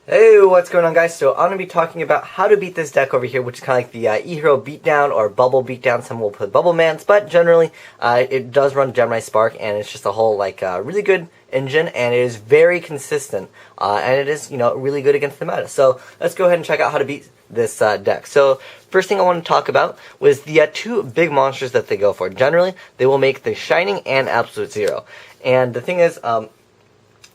Hey, what's going on, guys? So I'm going to be talking about how to beat this deck over here, which is kind of like the E-Hero beatdown or bubble beatdown. Some will put bubble mans, but generally it does run Gemini Spark, and it's just a whole really good engine, and it is very consistent, and it is really good against the meta. So let's go ahead and check out how to beat this deck. So first thing I want to talk about was the two big monsters that they go for. Generally, they will make the Shining and Absolute Zero, and the thing is,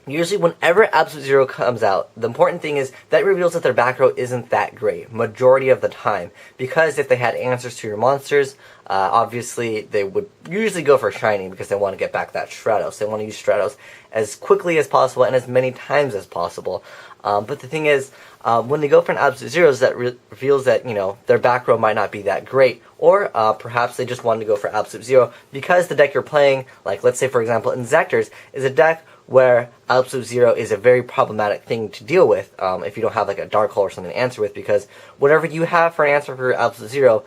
usually whenever Absolute Zero comes out, the important thing is that reveals that their back row isn't that great, majority of the time. Because if they had answers to your monsters, obviously they would usually go for Shining because they want to get back that Stratos. They want to use Stratos as quickly as possible and as many times as possible. But the thing is, when they go for an Absolute Zeros, that reveals that, their back row might not be that great. Or perhaps they just wanted to go for Absolute Zero because the deck you're playing, like let's say for example Inzectors, is a deck where Absolute Zero is a very problematic thing to deal with if you don't have like a Dark Hole or something to answer with, because whatever you have for an answer for Absolute Zero,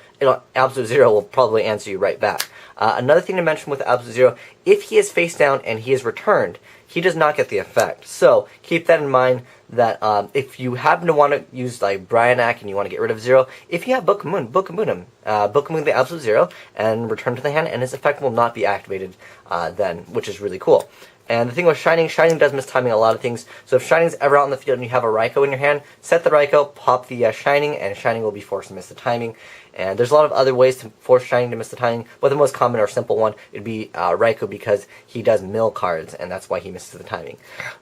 Absolute Zero will probably answer you right back. Another thing to mention with Absolute Zero, if he is face down and he is returned, he does not get the effect. So keep that in mind, that if you happen to want to use like Bryanak and you want to get rid of Zero, if you have Book of Moon him. Book of Moon the Absolute Zero and return to the hand, and his effect will not be activated then, which is really cool. And the thing with Shining does miss timing a lot of things. So if Shining's ever out in the field and you have a Raikou in your hand, set the Raikou, pop the Shining, and Shining will be forced to miss the timing. And there's a lot of other ways to force Shining to miss the timing, but the most common or simple one would be Raikou, because he does mill cards, and that's why he misses the timing.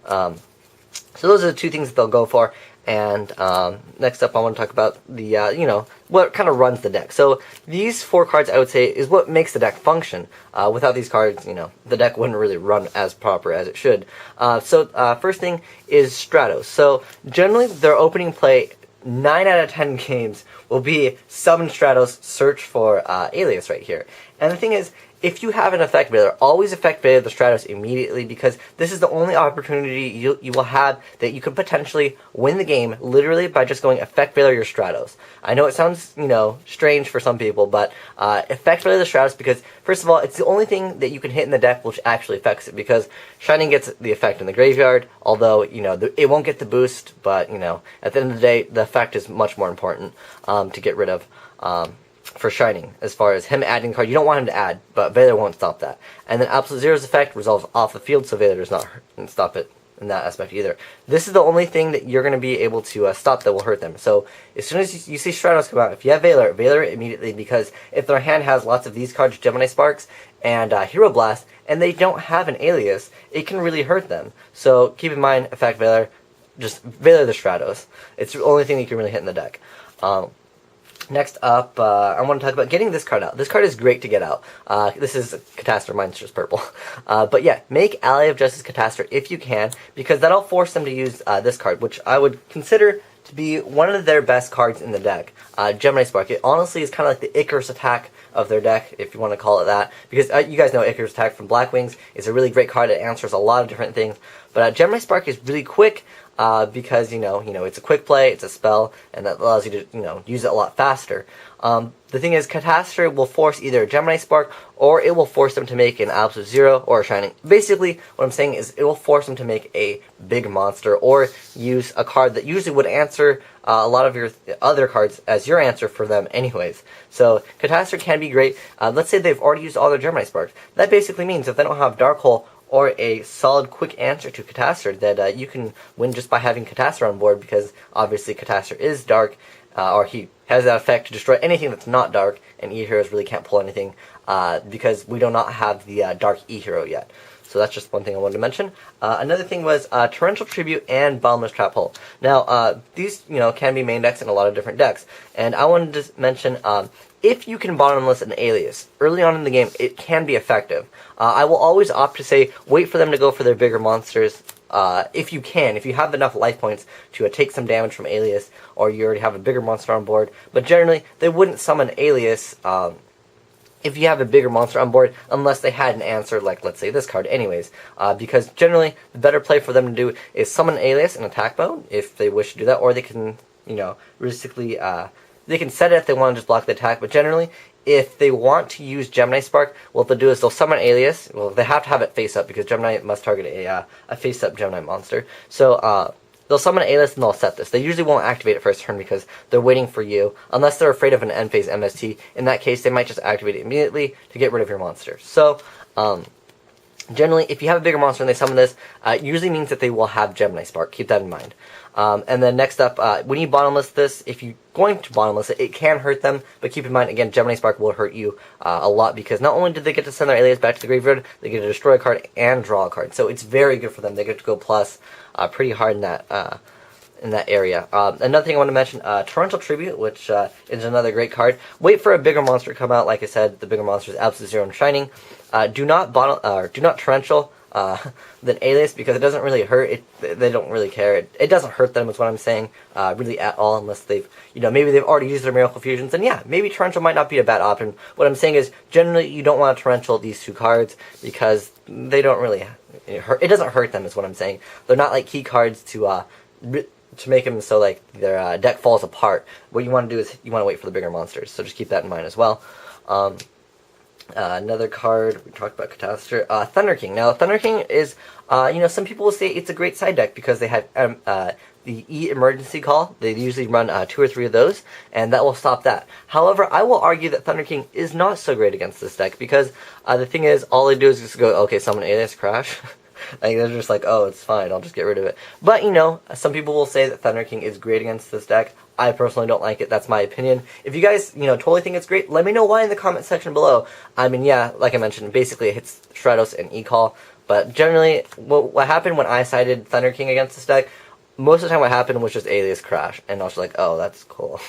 So those are the two things that they'll go for. And next up I want to talk about the, what kind of runs the deck. So these four cards, I would say, is what makes the deck function. Without these cards, the deck wouldn't really run as proper as it should. So first thing is Stratos. So generally their opening play, 9 out of 10 games, will be summon Stratos, search for Alias right here. And the thing is, if you have an Effect Veiler, always Effect Veiler the Stratos immediately, because this is the only opportunity you will have that you could potentially win the game literally by just going Effect Veiler your Stratos. I know it sounds, strange for some people, but Effect Veiler the Stratos, because first of all, it's the only thing that you can hit in the deck which actually affects it, because Shining gets the effect in the graveyard, although, it won't get the boost, but, at the end of the day, the effect is much more important to get rid of. For Shining, as far as him adding a card, you don't want him to add, but Veiler won't stop that. And then Absolute Zero's effect resolves off the field, so Veiler does not stop it in that aspect either. This is the only thing that you're going to be able to stop that will hurt them. So as soon as you see Stratos come out, if you have Veiler immediately, because if their hand has lots of these cards, Gemini Sparks and Hero Blast, and they don't have an Alias, it can really hurt them. So keep in mind, effect Veiler, just Veiler the Stratos. It's the only thing that you can really hit in the deck. Next up, I want to talk about getting this card out. This card is great to get out. This is Catastrophe, mine's just purple. But yeah, make Ally of Justice Catastrophe if you can, because that'll force them to use this card, which I would consider to be one of their best cards in the deck. Gemini Spark. It honestly is kind of like the Icarus attack of their deck, if you want to call it that, because you guys know Icarus attack from Black Wings is a really great card. It answers a lot of different things, but Gemini Spark is really quick. Because it's a quick play, it's a spell, and that allows you to use it a lot faster. The thing is, Catastrophe will force either a Gemini Spark, or it will force them to make an Absolute Zero or a Shining. Basically, what I'm saying is it will force them to make a big monster, or use a card that usually would answer a lot of your other cards as your answer for them anyways. So Catastrophe can be great. Let's say they've already used all their Gemini Sparks. That basically means if they don't have Dark Hole or a solid quick answer to Catastrophe, that you can win just by having Catastrophe on board, because obviously Catastrophe is dark, or he has that effect to destroy anything that's not dark, and E-Heroes really can't pull anything, because we do not have the dark E-Hero yet. So that's just one thing I wanted to mention. Another thing was Torrential Tribute and Bottomless Trap Hole. Now, these can be main decks in a lot of different decks, and I wanted to mention if you can bottomless an Alias early on in the game, it can be effective. I will always opt to say wait for them to go for their bigger monsters. If you have enough life points to take some damage from Alias, or you already have a bigger monster on board. But generally, they wouldn't summon Alias if you have a bigger monster on board, unless they had an answer like, let's say, this card anyways. Because generally, the better play for them to do is summon Alias in attack mode, if they wish to do that, or they can, realistically, they can set it if they want to just block the attack, but generally, if they want to use Gemini Spark, what they'll do is they'll summon Alias. Well, they have to have it face up, because Gemini must target a face up Gemini monster. So they'll summon an A-list and they'll set this. They usually won't activate it first turn because they're waiting for you, unless they're afraid of an end phase MST. In that case, they might just activate it immediately to get rid of your monster. So, generally, if you have a bigger monster and they summon this, it usually means that they will have Gemini Spark. Keep that in mind. And then next up, when you bottomless this, if you're going to bottomless it, it can hurt them, but keep in mind, again, Gemini Spark will hurt you a lot, because not only do they get to send their alias back to the graveyard, they get to destroy a card and draw a card. So it's very good for them. They get to go plus pretty hard in that area. Another thing I want to mention, Torrential Tribute, which is another great card. Wait for a bigger monster to come out. Like I said, the bigger monster is Absolute Zero and Shining. Do not Torrential than Alias, because it doesn't really hurt. They don't really care. It doesn't hurt them, is what I'm saying, really at all, unless they've, maybe they've already used their Miracle Fusions. And yeah, maybe Torrential might not be a bad option. What I'm saying is, generally, you don't want to Torrential these two cards, because they don't really hurt. It doesn't hurt them, is what I'm saying. They're not like key cards to make them so like their deck falls apart. What you want to do is you want to wait for the bigger monsters. So just keep that in mind as well. Another card, we talked about Catastrophe, Thunder King. Now, Thunder King is, some people will say it's a great side deck because they have the E emergency call. They usually run 2 or 3 of those, and that will stop that. However, I will argue that Thunder King is not so great against this deck, because the thing is, all they do is just go, okay, summon Alias Crash. Like, they're just like, oh, it's fine, I'll just get rid of it. But, some people will say that Thunder King is great against this deck. I personally don't like it. That's my opinion. If you guys, totally think it's great, let me know why in the comment section below. I mean, yeah, like I mentioned, basically it hits Stratos and E-Call. But generally, what happened when I sided Thunder King against this deck, most of the time what happened was just Alias Crash. And I was like, oh, that's cool.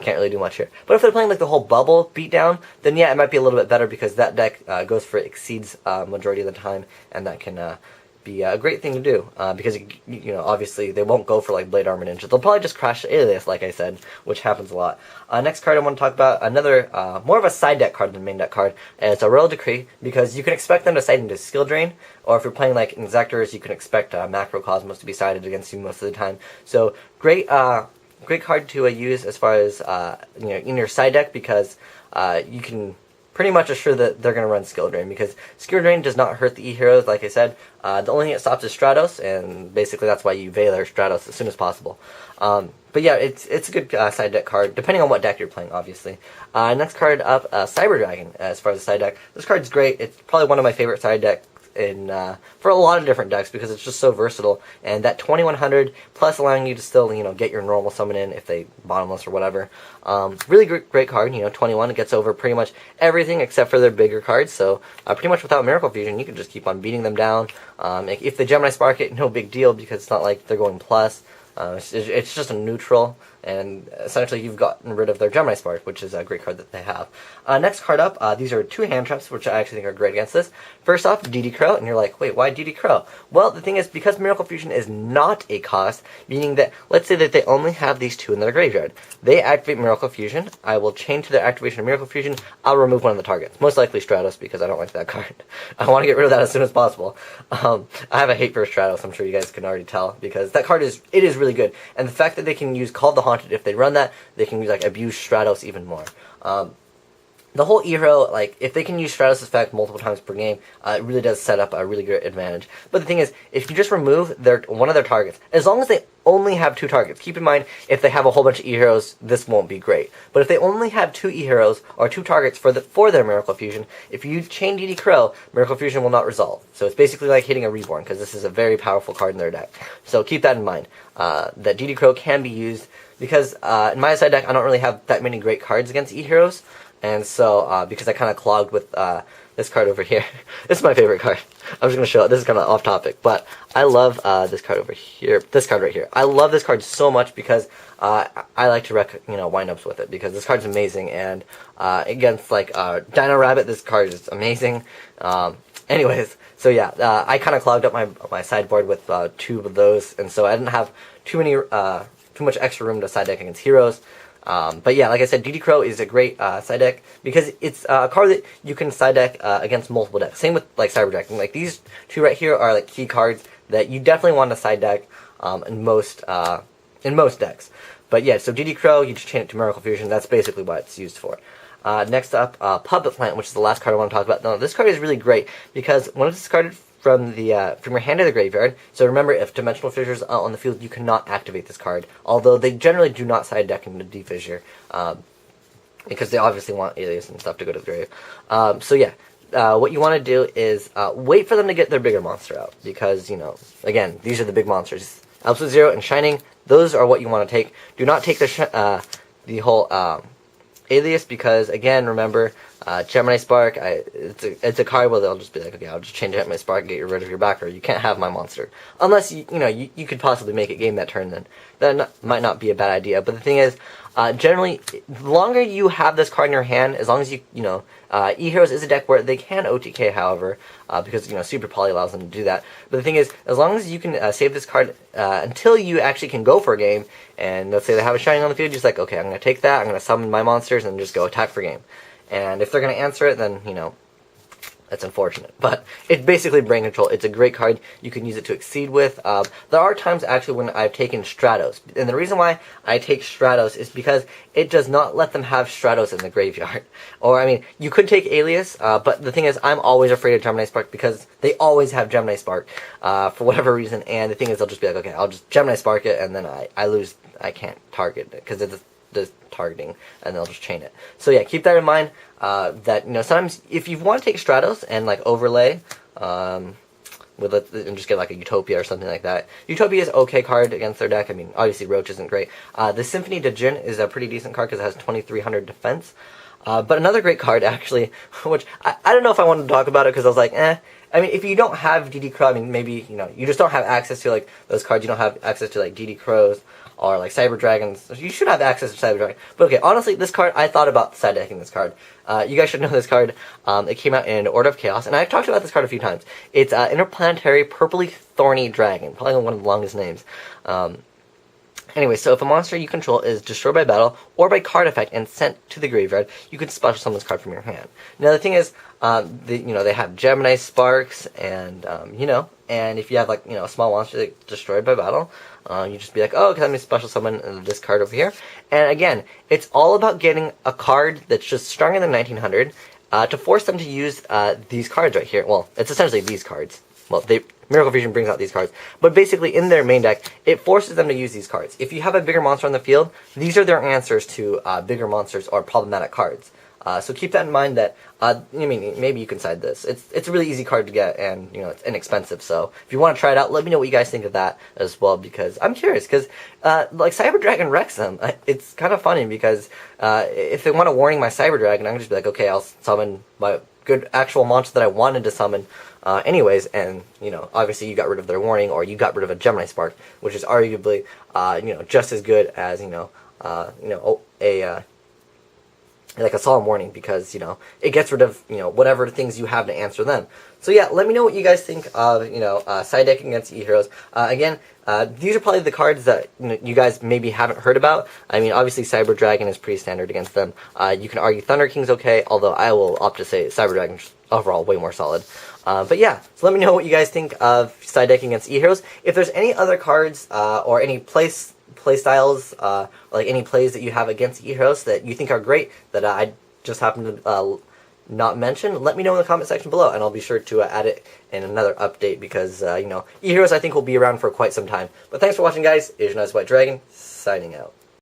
Can't really do much here. But if they're playing like the whole bubble beatdown, then yeah, it might be a little bit better, because that deck goes for Exceeds majority of the time, and that can be a great thing to do, because obviously they won't go for like Blade Armor Ninja. They'll probably just crash Alias, like I said, which happens a lot. Next card I want to talk about, another more of a side deck card than main deck card, and it's a Royal Decree, because you can expect them to side into Skill Drain, or if you're playing like Inzectors, you can expect Macrocosmos to be sided against you most of the time. So great card to use as far as in your side deck, because you can pretty much assure that they're going to run Skill Drain, because Skill Drain does not hurt the E-Heroes, like I said. The only thing it stops is Stratos, and basically that's why you Veiler Stratos as soon as possible. But yeah, it's a good side deck card, depending on what deck you're playing, obviously. Next card up, Cyber Dragon, as far as the side deck. This card's great. It's probably one of my favorite side decks for a lot of different decks, because it's just so versatile, and that 2100 plus allowing you to still get your normal summon in if they bottomless or whatever. Really great card. 21, it gets over pretty much everything except for their bigger cards, so pretty much without Miracle Fusion you can just keep on beating them down. If the Gemini Spark it, no big deal, because it's not like they're going plus. It's just a neutral, and essentially you've gotten rid of their Gemini Spark, which is a great card that they have. Next card up, these are 2 hand traps, which I actually think are great against this. First off, DD Crow, and you're like, wait, why DD Crow? Well, the thing is, because Miracle Fusion is not a cost, meaning that, let's say that they only have these 2 in their graveyard. They activate Miracle Fusion, I will chain to their activation of Miracle Fusion, I'll remove one of the targets. Most likely Stratos, because I don't like that card. I want to get rid of that as soon as possible. I have a hate for Stratos, I'm sure you guys can already tell, because that card is really good. And the fact that they can use Call the Haunted, if they run that, they can use like abuse Stratos even more. The whole E-Hero, like, if they can use Stratos' effect multiple times per game, it really does set up a really great advantage. But the thing is, if you just remove one of their targets, as long as they only have 2 targets, keep in mind, if they have a whole bunch of E-Heroes, this won't be great. But if they only have 2 E-Heroes, or 2 targets for their Miracle Fusion, if you chain DD Crow, Miracle Fusion will not resolve. So it's basically like hitting a Reborn, because this is a very powerful card in their deck. So keep that in mind, that DD Crow can be used, because in my side deck, I don't really have that many great cards against E-Heroes. And so, because I kind of clogged with this card over here. This is my favorite card. I'm just going to show it. This is kind of off topic, but I love this card over here. This card right here. I love this card so much because I like to wreck, windups with it, because this card's amazing. And against like Dino Rabbit, this card is amazing. Anyways, so yeah, I kind of clogged up my sideboard with 2 of those, and so I didn't have too much extra room to side deck against heroes. But yeah, like I said, DD Crow is a great side deck, because it's a card that you can side deck against multiple decks. Same with like Cyber Dragon. Like these 2 right here are like key cards that you definitely want to side deck in most decks. But yeah, so DD Crow, you just chain it to Miracle Fusion. That's basically what it's used for. Next up, Puppet Plant, which is the last card I want to talk about. Now, this card is really great, because when it's discarded from your hand to the graveyard. So remember, if Dimensional Fissure is on the field, you cannot activate this card. Although they generally do not side deck into D-Fissure, because they obviously want Alias and stuff to go to the grave. So yeah, what you want to do is wait for them to get their bigger monster out, because, you know, again, these are the big monsters. Absolute Zero and Shining, those are what you want to take. Do not take the whole Alias, because, again, remember, Gemini Spark, it's a card where they'll just be like, okay, I'll just change out my Spark and get rid of your backer. You can't have my monster. Unless, you could possibly make it game that turn, then that might not be a bad idea. But the thing is, generally, the longer you have this card in your hand, as long as E-Heroes is a deck where they can OTK, however, because, Super Poly allows them to do that. But the thing is, as long as you can save this card until you actually can go for a game, and let's say they have a Shining on the field, you're just like, okay, I'm going to take that, I'm going to summon my monsters, and just go attack for game. And if they're going to answer it, then, that's unfortunate. But it's basically brain control. It's a great card. You can use it to exceed with. There are times, actually, when I've taken Stratos. And the reason why I take Stratos is because it does not let them have Stratos in the graveyard. Or, I mean, you could take Alias, but the thing is, I'm always afraid of Gemini Spark because they always have Gemini Spark for whatever reason. And the thing is, they'll just be like, okay, I'll just Gemini Spark it, and then I lose. I can't target it because it's the targeting, and they'll just chain it. So yeah, keep that in mind, that, sometimes if you want to take Stratos and, like, overlay, and just get, like, a Utopia or something like that. Utopia is okay card against their deck. I mean, obviously Roach isn't great. The Symphony de Jin is a pretty decent card because it has 2300 defense. But another great card, actually, which I don't know if I wanted to talk about it because I was like, I mean, if you don't have DD Crow, I mean, maybe, you just don't have access to, like, those cards. You don't have access to, like, DD Crows or, like, Cyber Dragons. You should have access to Cyber Dragon. But, okay, honestly, this card, I thought about side decking this card. You guys should know this card. It came out in Order of Chaos, and I've talked about this card a few times. It's Interplanetary Purpley Thorny Dragon. Probably one of the longest names. Anyway, so if a monster you control is destroyed by battle or by card effect and sent to the graveyard, you can special summon this card from your hand. Now the thing is, they have Gemini Sparks, and and if you have, like, a small monster that's destroyed by battle, you just be like, oh, let me special summon this card over here. And again, it's all about getting a card that's just stronger than 1900 to force them to use these cards right here. Well, it's essentially these cards. Well, Miracle Fusion brings out these cards, but basically in their main deck, it forces them to use these cards. If you have a bigger monster on the field, these are their answers to bigger monsters or problematic cards. So keep that in mind that, maybe you can side this. It's a really easy card to get, and, it's inexpensive. So if you want to try it out, let me know what you guys think of that as well, because I'm curious, because, like, Cyber Dragon wrecks them. It's kind of funny, because if they want to warning my Cyber Dragon, I'm going to just be like, okay, I'll summon my good actual monster that I wanted to summon anyways, and, obviously you got rid of their warning, or you got rid of a Gemini Spark, which is arguably, just as good as, like a Solemn Warning, because, it gets rid of, whatever things you have to answer them. So yeah, let me know what you guys think of, side decking against E-Heroes. Again, these are probably the cards that you guys maybe haven't heard about. I mean, obviously Cyber Dragon is pretty standard against them. You can argue Thunder King's okay, although I will opt to say Cyber Dragon's overall way more solid. But yeah, so let me know what you guys think of side decking against E-Heroes. If there's any other cards or any play styles, like any plays that you have against E-Heroes that you think are great that I just happen to not mention, let me know in the comment section below, and I'll be sure to add it in another update, because E-Heroes I think will be around for quite some time. But thanks for watching, guys. It's your nice White Dragon, signing out.